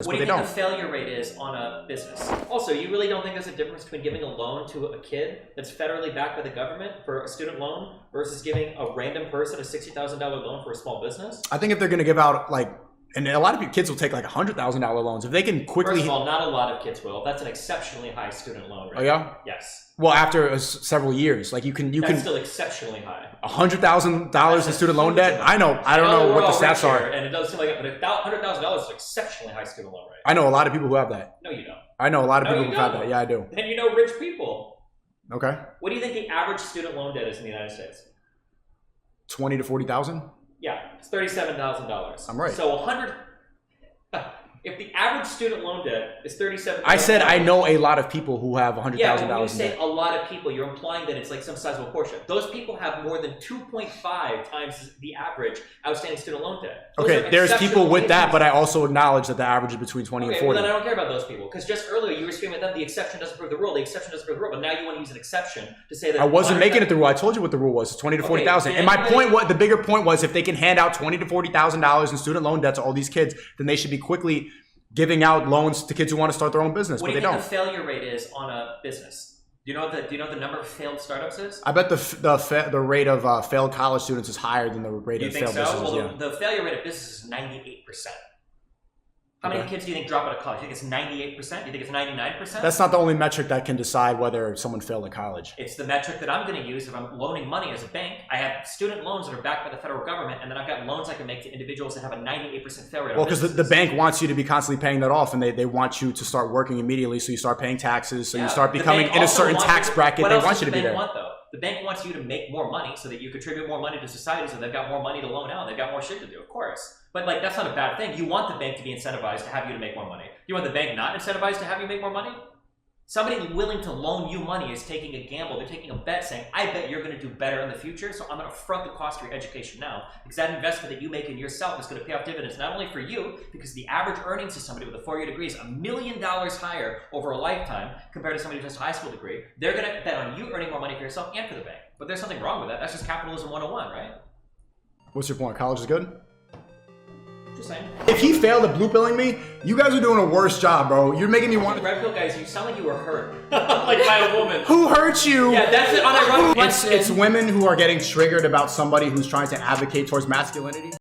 What do you think the failure rate is on a business? Also, you really don't think there's a difference between giving a loan to a kid that's federally backed by the government for a student loan versus giving a random person a $60,000 loan for a small business? I think if they're going to give out and a lot of kids will take like $100,000 loans if they can quickly. First of all, not a lot of kids will. That's an exceptionally high student loan rate. Oh yeah. Yes. Well, after several years, like you can. That's still exceptionally high. $100,000 in student loan debt. I don't know what the stats are. And it does seem like it, but $100,000 is an exceptionally high student loan rate. I know a lot of people who have that. No, you don't. I know a lot of people who have that. Yeah, I do. And you know rich people. Okay. What do you think the average student loan debt is in the United States? 20 to 40,000. Yeah, it's $37,000. I'm right. So 100. If the average student loan debt is $37,000, I said I know a lot of people who have $100,000. Yeah, when you say a lot of people, you're implying that it's like some sizable portion. Those people have more than 2.5 times the average outstanding student loan debt. Okay, there's people with that, but I also acknowledge that the average is between 20 and 40. Well, then I don't care about those people, because just earlier you were screaming at them, the exception doesn't prove the rule, the exception doesn't prove the rule, but now you want to use an exception to say that. I wasn't making it the rule. I told you what the rule was. It's 20 to 40,000. And my point, the bigger point was, if they can hand out $20 to $40,000 in student loan debt to all these kids, then they should be quickly giving out loans to kids who want to start their own business, but they don't. What do you think the failure rate is on a business? Do you know what the number of failed startups is? I bet the rate of failed college students is higher than the rate of failed businesses. Well, yeah. the failure rate of business is 98%. How many kids do you think drop out of college? Do you think it's 98%? Do you think it's 99%? That's not the only metric that can decide whether someone failed at college. It's the metric that I'm going to use if I'm loaning money as a bank. I have student loans that are backed by the federal government, and then I've got loans I can make to individuals that have a 98% failure rate. Well, because the bank wants you to be constantly paying that off, and they want you to start working immediately, so you start paying taxes, so you start becoming in a certain tax bracket. They want you to be there. The bank wants you to make more money so that you contribute more money to society, so they've got more money to loan out. They've got more shit to do, of course. But like, that's not a bad thing. You want the bank to be incentivized to have you to make more money. You want the bank not incentivized to have you make more money? Somebody willing to loan you money is taking a gamble. They're taking a bet saying, I bet you're going to do better in the future, so I'm going to front the cost of your education now, because that investment that you make in yourself is going to pay off dividends, not only for you, because the average earnings of somebody with a 4-year degree is $1 million higher over a lifetime compared to somebody who has a high school degree. They're going to bet on you earning more money for yourself and for the bank. But there's something wrong with that. That's just capitalism 101, right? What's your point? College is good? Just saying. If he failed at blue pilling me, you guys are doing a worse job, bro. You're making me want to. Red pill guys, you sound like you were hurt. Like by a woman. Who hurt you? Yeah, that's it. On a It's women who are getting triggered about somebody who's trying to advocate towards masculinity.